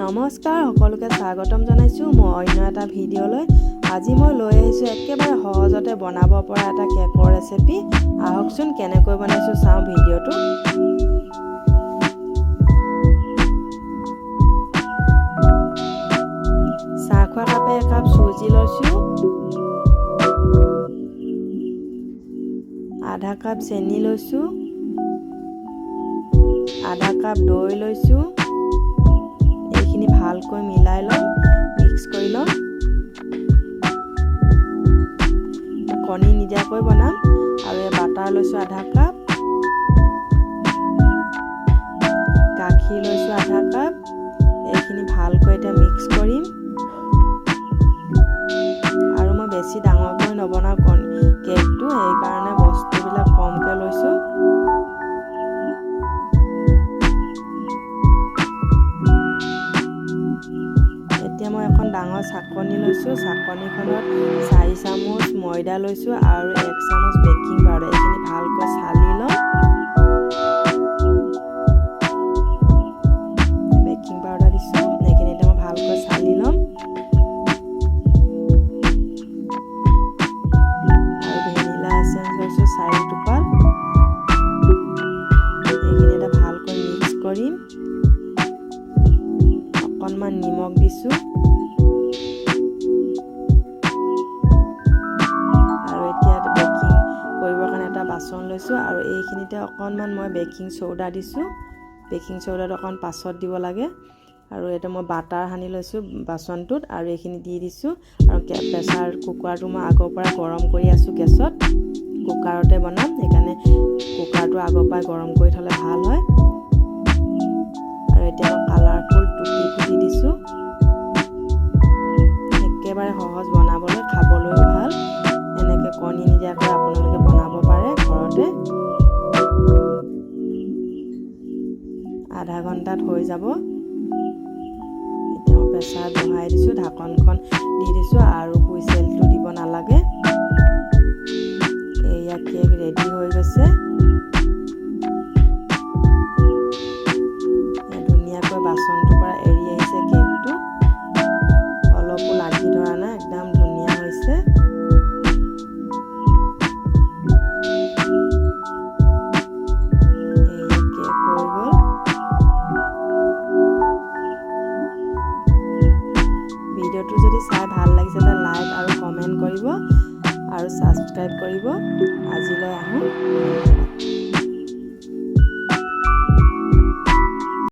নমস্কাৰ সকলোকে স্বাগতম জনাইছোঁ মই অন্য এটা ভিডিঅ'লৈ। আজি মই লৈ আহিছোঁ একেবাৰে সহজতে বনাব পৰা এটা কেকৰ ৰেচিপি। আহকচোন কেনেকৈ বনাইছোঁ চাওঁ ভিডিঅ'টো। চাহ খোৱা কাপে একাপ চুজি লৈছোঁ, আধা কাপ চেনি লৈছোঁ, আধা কাপ দৈ লৈছোঁ। এইখিনি ভালকৈ মিলাই ল'ম, মিক্স কৰি ল'ম। কণী নিদিয়াকৈ বনাম। আৰু এই বাটাৰ লৈছোঁ আধা কাপ, গাখীৰ লৈছোঁ আধা কাপ। এইখিনি ভালকৈ এতিয়া মিক্স কৰিম। আৰু মই বেছি ডাঙৰকৈ নবনাওঁ কেকটো, সেইকাৰণে বস্তুবিলাক কমকৈ লৈছোঁ। এতিয়া মই এখন ডাঙৰ চাকনি লৈছোঁ। চাকনিখনত 4 চামুচ ময়দা লৈছোঁ আৰু 1 চামুচ বেকিং পাউডাৰ। এইখিনি ভালকৈ চালি ল'ম। বেকিং পাউডাৰ দিছোঁ, এইখিনি এতিয়া মই ভালকৈ চালি ল'ম। আৰু ভেনিলা এচেঞ্চ লৈছোঁ 4 টোপাল। এইখিনি এতিয়া ভালকৈ মিক্স কৰিম। অকণমান নিমখ দিছোঁ। আৰু এতিয়া বেকিং কৰিবৰ কাৰণে এটা বাচন লৈছোঁ আৰু এইখিনিতে অকণমান মই বেকিং চ'ডা দিছোঁ। বেকিং চ'ডাটো অকণ পাছত দিব লাগে। আৰু এতিয়া মই বাটাৰ সানি লৈছোঁ বাচনটোত আৰু এইখিনি দি দিছোঁ। আৰু প্ৰেছাৰ কুকাৰটো মই আগৰ পৰা গৰম কৰি আছোঁ গেছত। কুকাৰতে বনাম, সেইকাৰণে কুকাৰটো আগৰ পৰা গৰম কৰি থ'লে ভাল হয়। আৰু এতিয়া মই কালাৰফুল টুটি ফুটি দিছোঁ। একেবাৰে সহজ বনাবলৈ, খাবলৈও ভাল। এনেকৈ কণী নিদিয়াকৈ আপোনালোকে বনাব পাৰে ঘৰতে। আধা ঘণ্টাত হৈ যাব। এতিয়া মই প্ৰেছাৰত বহাই দিছোঁ, ঢাকনখন দি দিছোঁ আৰু হুইচেলটো দিব নালাগে। এয়া কেক ৰেডি হৈ গৈছে। ধুনীয়াকৈ বাচনটোৰ পৰা এৰি আহিছে কেকটো। অলপো লাগি ধৰা নাই, একদম ধুনীয়া হৈছে। এই কেক হৈ গ'ল। ভিডিঅ'টো যদি চাই ভাল লাগিছে তেন্তে লাইক আৰু কমেণ্ট কৰিব আৰু ছাবস্ক্ৰাইব কৰিব। আজিলৈ আহোঁ।